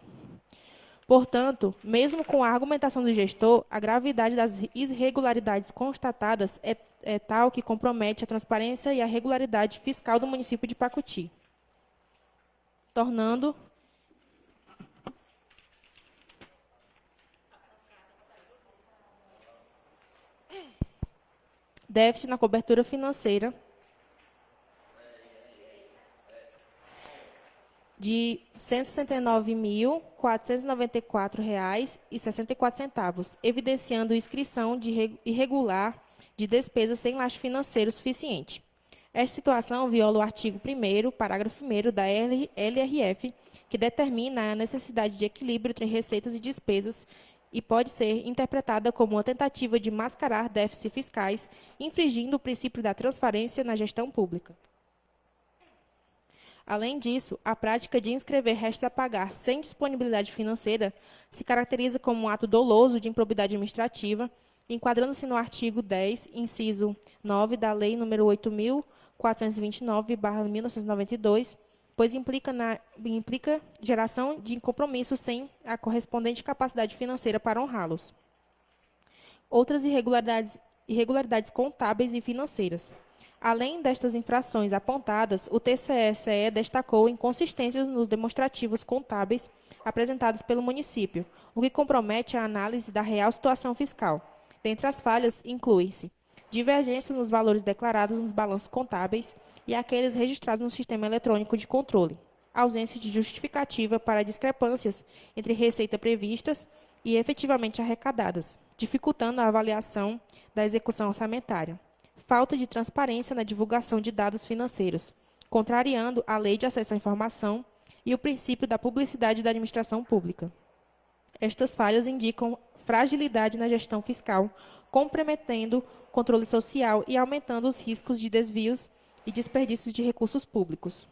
Portanto, mesmo com a argumentação do gestor, a gravidade das irregularidades constatadas é tal que compromete a transparência e a regularidade fiscal do município de Pacuti, tornando déficit na cobertura financeira de R$ 169.494,64, evidenciando inscrição irregular de despesas sem lastro financeiro suficiente. Esta situação viola o artigo 1º, parágrafo 1º da LRF, que determina a necessidade de equilíbrio entre receitas e despesas e pode ser interpretada como uma tentativa de mascarar déficits fiscais, infringindo o princípio da transparência na gestão pública. Além disso, a prática de inscrever restos a pagar sem disponibilidade financeira se caracteriza como um ato doloso de improbidade administrativa, enquadrando-se no artigo 10, inciso 9 da Lei nº 429/1992, pois implica geração de compromisso sem a correspondente capacidade financeira para honrá-los. Outras irregularidades contábeis e financeiras. Além destas infrações apontadas, o TCE-SE destacou inconsistências nos demonstrativos contábeis apresentados pelo município, o que compromete a análise da real situação fiscal. Dentre as falhas, inclui-se divergência nos valores declarados nos balanços contábeis e aqueles registrados no sistema eletrônico de controle, ausência de justificativa para discrepâncias entre receita previstas e efetivamente arrecadadas, dificultando a avaliação da execução orçamentária. Falta de transparência na divulgação de dados financeiros, contrariando a Lei de Acesso à Informação e o princípio da publicidade da administração pública. Estas falhas indicam fragilidade na gestão fiscal, comprometendo o controle social e aumentando os riscos de desvios e desperdícios de recursos públicos.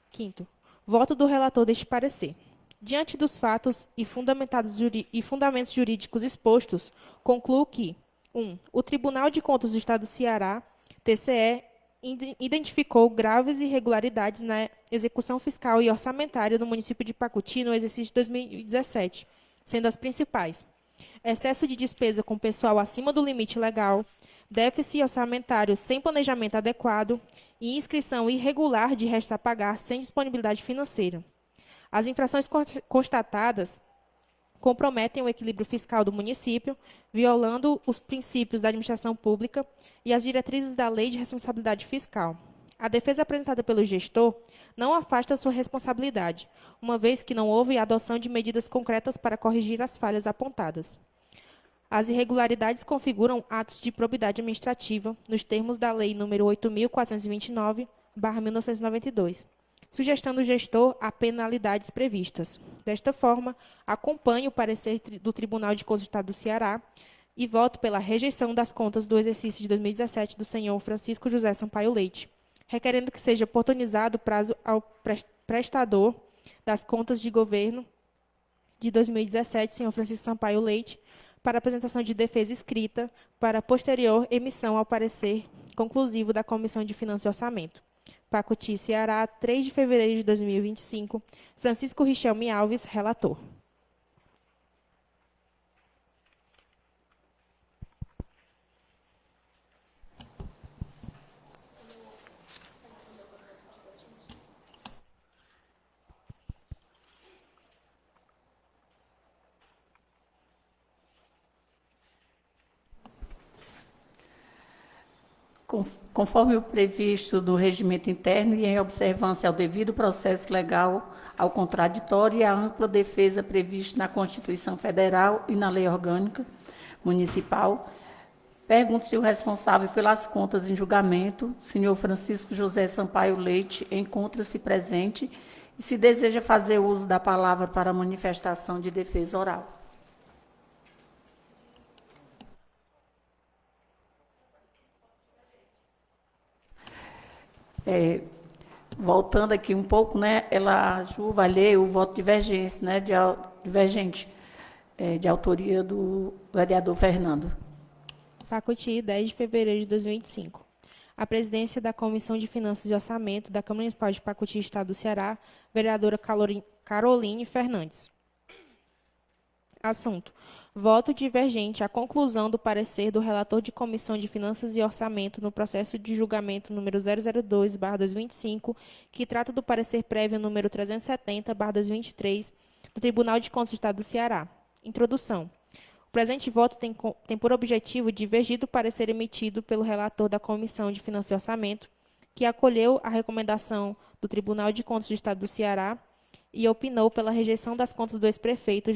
Quinto, voto do relator deste parecer. Diante dos fatos e fundamentos jurídicos expostos, concluo que 1. O Tribunal de Contas do Estado do Ceará, TCE, identificou graves irregularidades na execução fiscal e orçamentária do município de Pacuti no exercício de 2017, sendo as principais: excesso de despesa com pessoal acima do limite legal, déficit orçamentário sem planejamento adequado e inscrição irregular de restos a pagar sem disponibilidade financeira. As infrações constatadas comprometem o equilíbrio fiscal do município, violando os princípios da administração pública e as diretrizes da Lei de Responsabilidade Fiscal. A defesa apresentada pelo gestor não afasta sua responsabilidade, uma vez que não houve a adoção de medidas concretas para corrigir as falhas apontadas. As irregularidades configuram atos de improbidade administrativa, nos termos da Lei nº 8.429/1992, sugestando o gestor a penalidades previstas. Desta forma, acompanho o parecer do Tribunal de Contas do Estado do Ceará e voto pela rejeição das contas do exercício de 2017 do senhor Francisco José Sampaio Leite, requerendo que seja oportunizado o prazo ao prestador das contas de governo de 2017, senhor Francisco Sampaio Leite, para apresentação de defesa escrita, para posterior emissão ao parecer conclusivo da Comissão de Finanças e Orçamento. Pacuti, Ceará, 3 de fevereiro de 2025. Francisco Richelme Alves, relator. Conforme o previsto do regimento interno e em observância ao devido processo legal, ao contraditório e à ampla defesa prevista na Constituição Federal e na Lei Orgânica Municipal, pergunto se o responsável pelas contas em julgamento, senhor Francisco José Sampaio Leite, encontra-se presente e se deseja fazer uso da palavra para manifestação de defesa oral. Voltando aqui um pouco, né, a Ju vai ler o voto divergente, né, de autoria do vereador Fernando. Pacuti, 10 de fevereiro de 2025. A presidência da Comissão de Finanças e Orçamento da Câmara Municipal de Pacuti, Estado do Ceará, vereadora Caroline Fernandes. Assunto: voto divergente à conclusão do parecer do relator de Comissão de Finanças e Orçamento no processo de julgamento número 002/2025, que trata do parecer prévio número 370/2023 do Tribunal de Contas do Estado do Ceará. Introdução. O presente voto tem por objetivo divergir do parecer emitido pelo relator da Comissão de Finanças e Orçamento, que acolheu a recomendação do Tribunal de Contas do Estado do Ceará e opinou pela rejeição das contas do ex-prefeito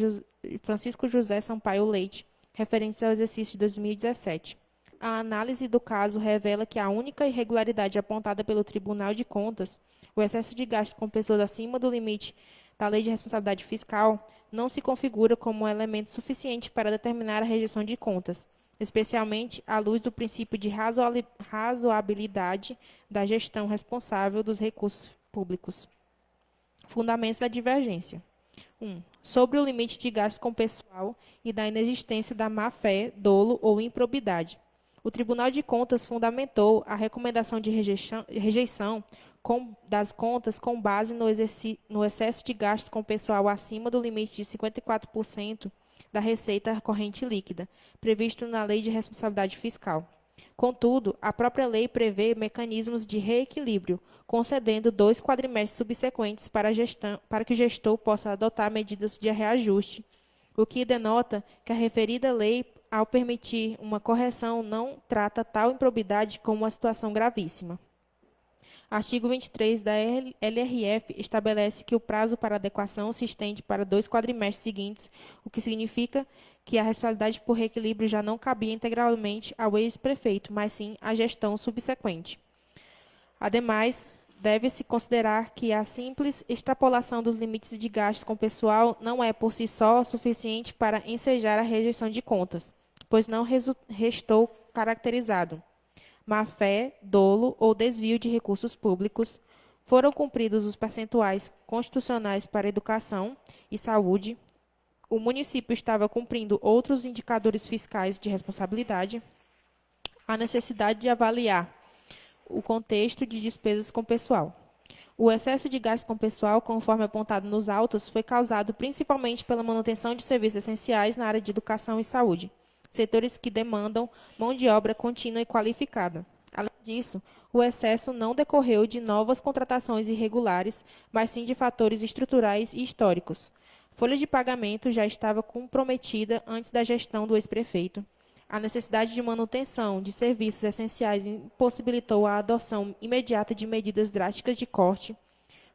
Francisco José Sampaio Leite, referentes ao exercício de 2017. A análise do caso revela que a única irregularidade apontada pelo Tribunal de Contas, o excesso de gastos com pessoas acima do limite da Lei de Responsabilidade Fiscal, não se configura como um elemento suficiente para determinar a rejeição de contas, especialmente à luz do princípio de razoabilidade da gestão responsável dos recursos públicos. Fundamentos da divergência. 1. Sobre o limite de gastos com pessoal e da inexistência da má-fé, dolo ou improbidade. O Tribunal de Contas fundamentou a recomendação de rejeição das contas com base no excesso de gastos com pessoal acima do limite de 54% da receita corrente líquida, previsto na Lei de Responsabilidade Fiscal. Contudo, a própria lei prevê mecanismos de reequilíbrio, concedendo 2 quadrimestres subsequentes para que o gestor possa adotar medidas de reajuste, o que denota que a referida lei, ao permitir uma correção, não trata tal improbidade como uma situação gravíssima. Artigo 23 da LRF estabelece que o prazo para adequação se estende para 2 quadrimestres seguintes, o que significa que a responsabilidade por reequilíbrio já não cabia integralmente ao ex-prefeito, mas sim à gestão subsequente. Ademais, deve-se considerar que a simples extrapolação dos limites de gastos com pessoal não é por si só suficiente para ensejar a rejeição de contas, pois não restou caracterizado má-fé, dolo ou desvio de recursos públicos, foram cumpridos os percentuais constitucionais para educação e saúde, o município estava cumprindo outros indicadores fiscais de responsabilidade, a necessidade de avaliar o contexto de despesas com pessoal. O excesso de gasto com pessoal, conforme apontado nos autos, foi causado principalmente pela manutenção de serviços essenciais na área de educação e saúde, setores que demandam mão de obra contínua e qualificada. Além disso, o excesso não decorreu de novas contratações irregulares, mas sim de fatores estruturais e históricos. Folha de pagamento já estava comprometida antes da gestão do ex-prefeito. A necessidade de manutenção de serviços essenciais impossibilitou a adoção imediata de medidas drásticas de corte.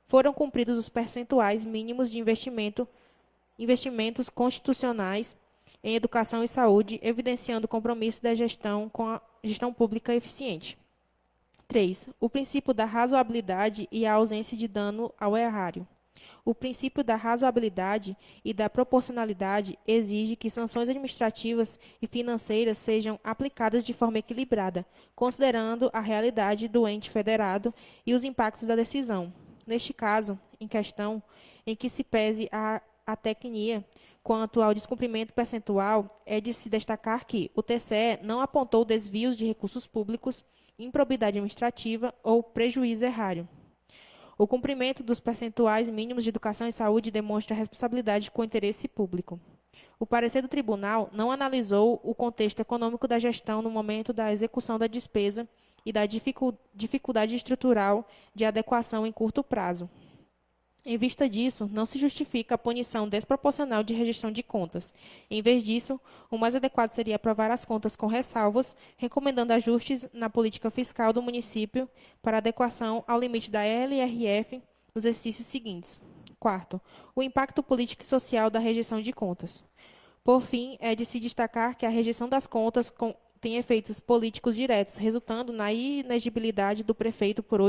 Foram cumpridos os percentuais mínimos de investimentos constitucionais em educação e saúde, evidenciando o compromisso da gestão com a gestão pública eficiente. 3. O princípio da razoabilidade e a ausência de dano ao erário. O princípio da razoabilidade e da proporcionalidade exige que sanções administrativas e financeiras sejam aplicadas de forma equilibrada, considerando a realidade do ente federado e os impactos da decisão. Neste caso, em questão, em que se pese a tecnia quanto ao descumprimento percentual, é de se destacar que o TCE não apontou desvios de recursos públicos, improbidade administrativa ou prejuízo erário. O cumprimento dos percentuais mínimos de educação e saúde demonstra responsabilidade com o interesse público. O parecer do tribunal não analisou o contexto econômico da gestão no momento da execução da despesa e da dificuldade estrutural de adequação em curto prazo. Em vista disso, não se justifica a punição desproporcional de rejeição de contas. Em vez disso, o mais adequado seria aprovar as contas com ressalvas, recomendando ajustes na política fiscal do município para adequação ao limite da LRF nos exercícios seguintes. 4. O impacto político e social da rejeição de contas. Por fim, é de se destacar que a rejeição das contas tem efeitos políticos diretos, resultando na inegibilidade do ex-prefeito por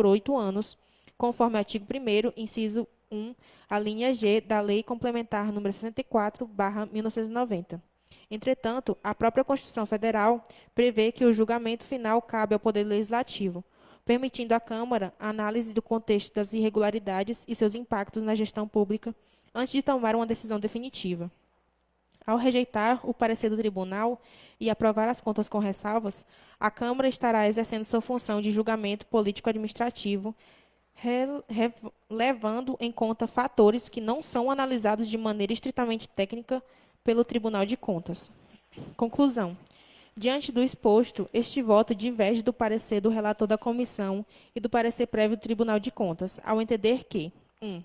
8 anos, conforme o artigo 1º, inciso 1, a linha G da Lei Complementar nº 64/1990. Entretanto, a própria Constituição Federal prevê que o julgamento final cabe ao Poder Legislativo, permitindo à Câmara a análise do contexto das irregularidades e seus impactos na gestão pública antes de tomar uma decisão definitiva. Ao rejeitar o parecer do tribunal e aprovar as contas com ressalvas, a Câmara estará exercendo sua função de julgamento político-administrativo, levando em conta fatores que não são analisados de maneira estritamente técnica pelo Tribunal de Contas. Conclusão. Diante do exposto, este voto diverge do parecer do relator da comissão e do parecer prévio do Tribunal de Contas, ao entender que 1.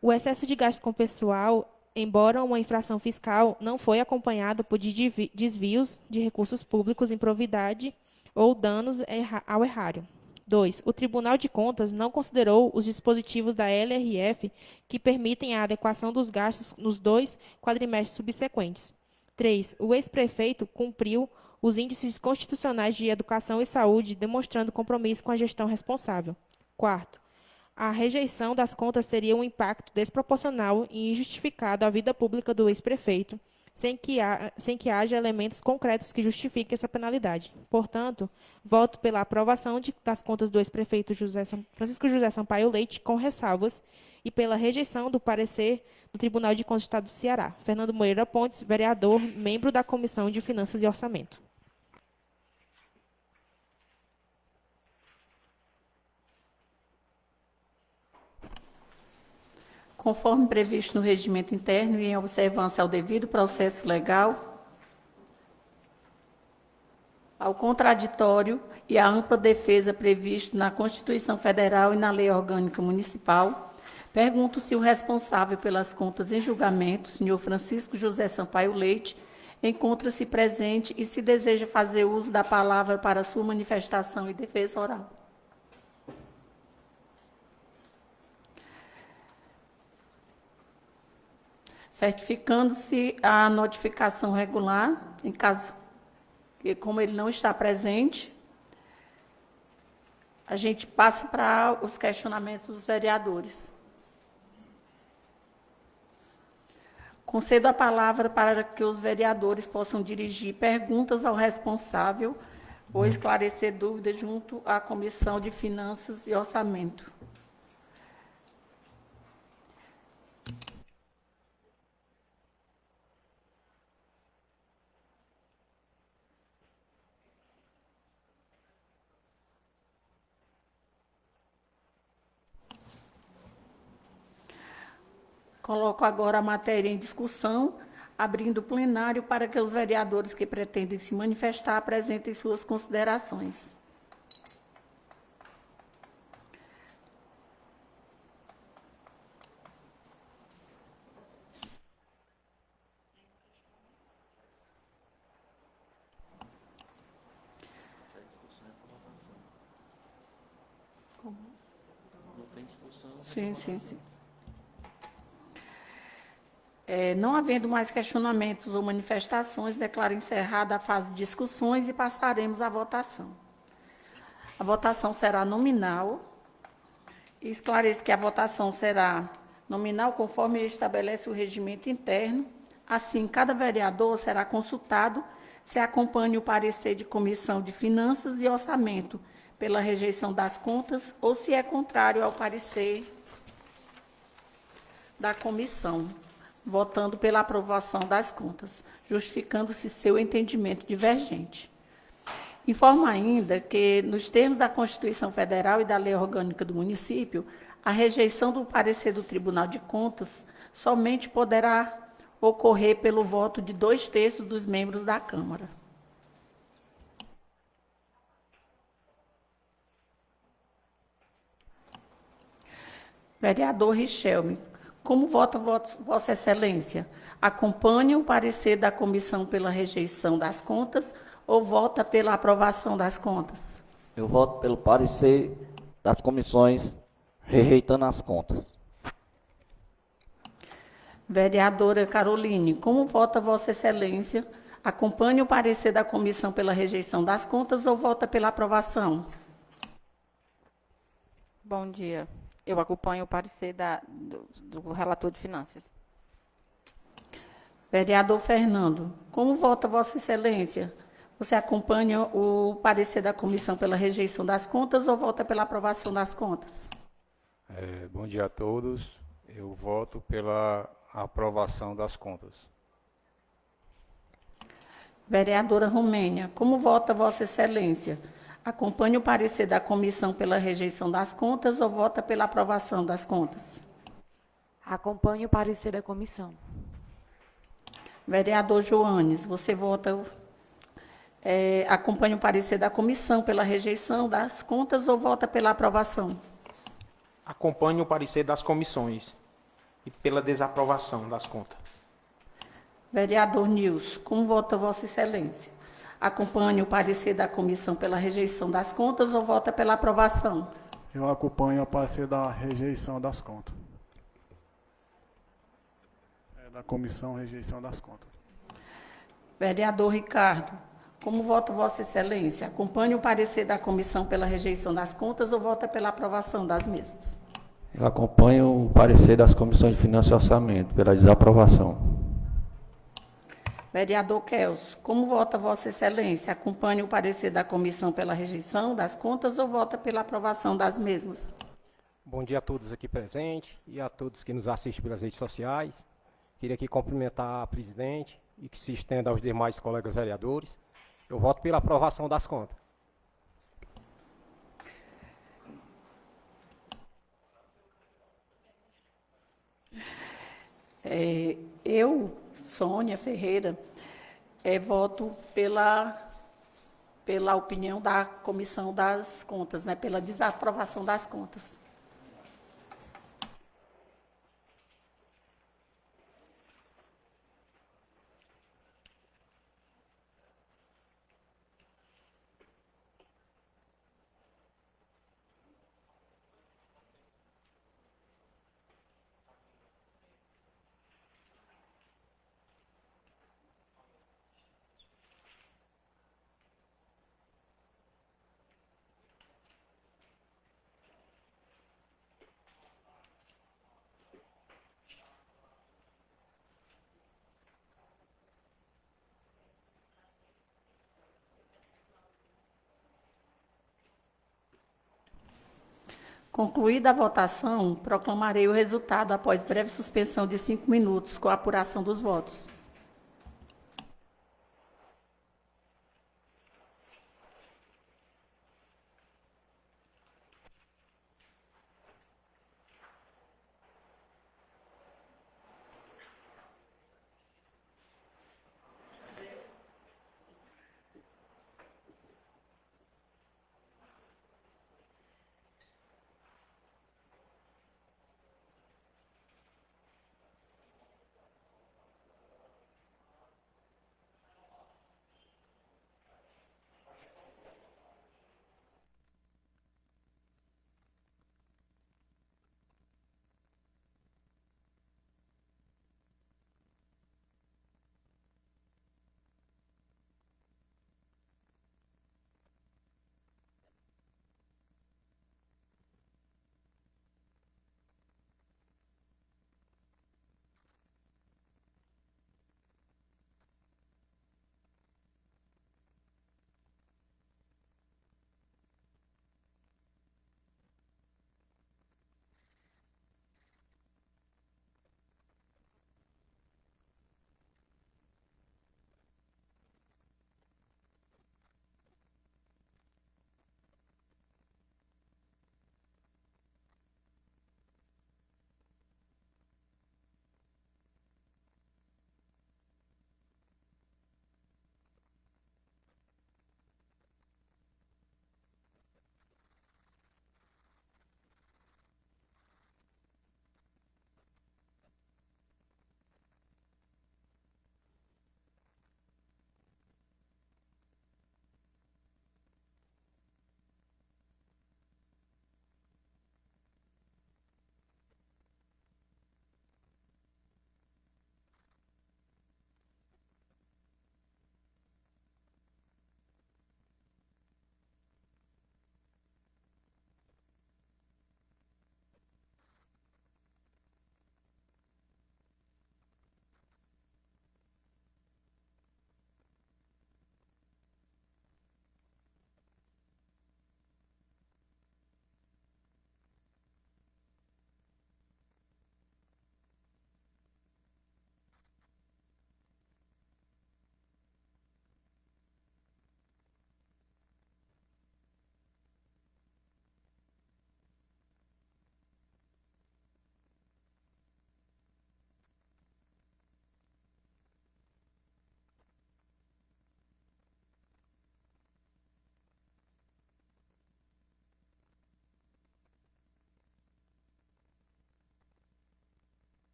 O excesso de gasto com pessoal, embora uma infração fiscal, não foi acompanhado por desvios de recursos públicos, improvidade ou danos ao erário. 2. O Tribunal de Contas não considerou os dispositivos da LRF que permitem a adequação dos gastos nos 2 quadrimestres subsequentes. 3. O ex-prefeito cumpriu os índices constitucionais de educação e saúde, demonstrando compromisso com a gestão responsável. 4. A rejeição das contas teria um impacto desproporcional e injustificado à vida pública do ex-prefeito, sem que haja elementos concretos que justifiquem essa penalidade. Portanto, voto pela aprovação das contas do ex-prefeito Francisco José Sampaio Leite, com ressalvas, e pela rejeição do parecer do Tribunal de Contas do Estado do Ceará. Fernando Moreira Pontes, vereador, membro da Comissão de Finanças e Orçamento. conforme previsto no regimento interno e em observância ao devido processo legal, ao contraditório e à ampla defesa previsto na Constituição Federal e na Lei Orgânica Municipal, pergunto se o responsável pelas contas em julgamento, senhor Francisco José Sampaio Leite, encontra-se presente e se deseja fazer uso da palavra para sua manifestação e defesa oral. Certificando-se a notificação regular, em caso que, como ele não está presente, a gente passa para os questionamentos dos vereadores. Concedo a palavra para que os vereadores possam dirigir perguntas ao responsável ou esclarecer dúvidas junto à Comissão de Finanças e Orçamento. Coloco agora a matéria em discussão, abrindo o plenário para que os vereadores que pretendem se manifestar apresentem suas considerações. Sim. Não havendo mais questionamentos ou manifestações, declaro encerrada a fase de discussões e passaremos à votação. A votação será nominal. Esclareço que a votação será nominal conforme estabelece o regimento interno. Assim, cada vereador será consultado se acompanha o parecer de Comissão de Finanças e Orçamento pela rejeição das contas ou se é contrário ao parecer da comissão, votando pela aprovação das contas, justificando-se seu entendimento divergente. Informo ainda que, nos termos da Constituição Federal e da Lei Orgânica do Município, a rejeição do parecer do Tribunal de Contas somente poderá ocorrer pelo voto de 2/3 dos membros da Câmara. Vereador Richelme, como vota Vossa Excelência? Acompanha o parecer da comissão pela rejeição das contas ou vota pela aprovação das contas? Eu voto pelo parecer das comissões rejeitando as contas. Vereadora Caroline, como vota Vossa Excelência? Acompanha o parecer da comissão pela rejeição das contas ou vota pela aprovação? Bom dia. Eu acompanho o parecer do relator de finanças. Vereador Fernando, como vota Vossa Excelência? Você acompanha o parecer da comissão pela rejeição das contas ou vota pela aprovação das contas? Bom dia a todos. Eu voto pela aprovação das contas. Vereadora Romênia, como vota Vossa Excelência? Acompanha o parecer da comissão pela rejeição das contas ou vota pela aprovação das contas? Acompanho o parecer da comissão. Vereador Joanes, você vota, acompanha o parecer da comissão pela rejeição das contas ou vota pela aprovação? Acompanho o parecer das comissões e pela desaprovação das contas. Vereador Nilson, como vota Vossa Excelência? Acompanha o parecer da comissão pela rejeição das contas ou vota pela aprovação? Eu acompanho o parecer da rejeição das contas. Da comissão rejeição das contas. Vereador Ricardo, como vota Vossa Excelência? Acompanha o parecer da comissão pela rejeição das contas ou vota pela aprovação das mesmas? Eu acompanho o parecer das comissões de Finanças e Orçamento pela desaprovação. Vereador Kelso, como vota Vossa Excelência? Acompanha o parecer da comissão pela rejeição das contas ou vota pela aprovação das mesmas? Bom dia a todos aqui presentes e a todos que nos assistem pelas redes sociais. Queria aqui cumprimentar a presidente e que se estenda aos demais colegas vereadores. Eu voto pela aprovação das contas. Eu, Sônia Ferreira, voto pela opinião da Comissão das Contas, né, pela desaprovação das contas. Concluída a votação, proclamarei o resultado após breve suspensão de 5 minutos, com a apuração dos votos.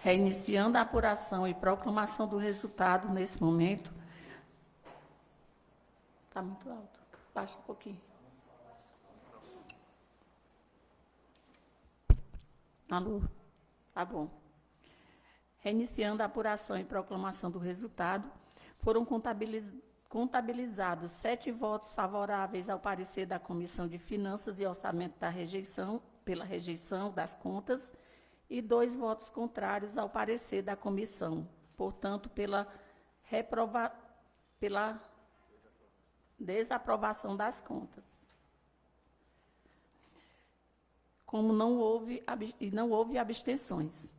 Reiniciando a apuração e proclamação do resultado nesse momento. Está muito alto. Baixa um pouquinho. Alô? Tá bom. Reiniciando a apuração e proclamação do resultado, foram contabilizados 7 votos favoráveis ao parecer da Comissão de Finanças e Orçamento pela rejeição das contas e 2 votos contrários ao parecer da comissão, portanto, pela desaprovação das contas. Como não houve abstenções.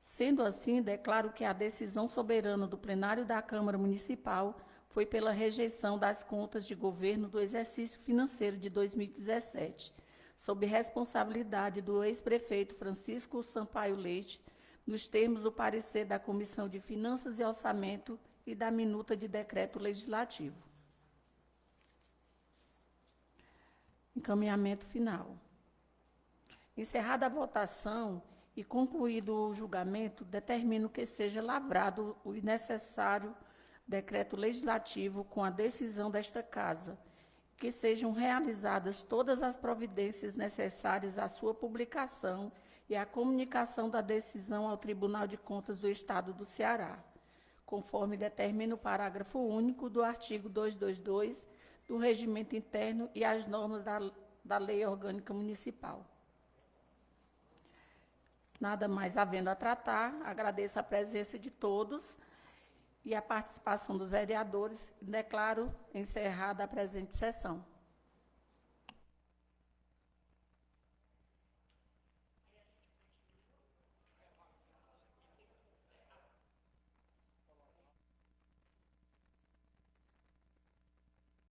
Sendo assim, declaro que a decisão soberana do plenário da Câmara Municipal foi pela rejeição das contas de governo do exercício financeiro de 2017, sob responsabilidade do ex-prefeito Francisco Sampaio Leite, nos termos do parecer da Comissão de Finanças e Orçamento e da minuta de decreto legislativo. Encaminhamento final. Encerrada a votação e concluído o julgamento, determino que seja lavrado o necessário decreto legislativo com a decisão desta Casa, que sejam realizadas todas as providências necessárias à sua publicação e à comunicação da decisão ao Tribunal de Contas do Estado do Ceará, conforme determina o parágrafo único do artigo 222 do Regimento Interno e as normas da Lei Orgânica Municipal. Nada mais havendo a tratar, agradeço a presença de todos e a participação dos vereadores e declaro encerrada a presente sessão.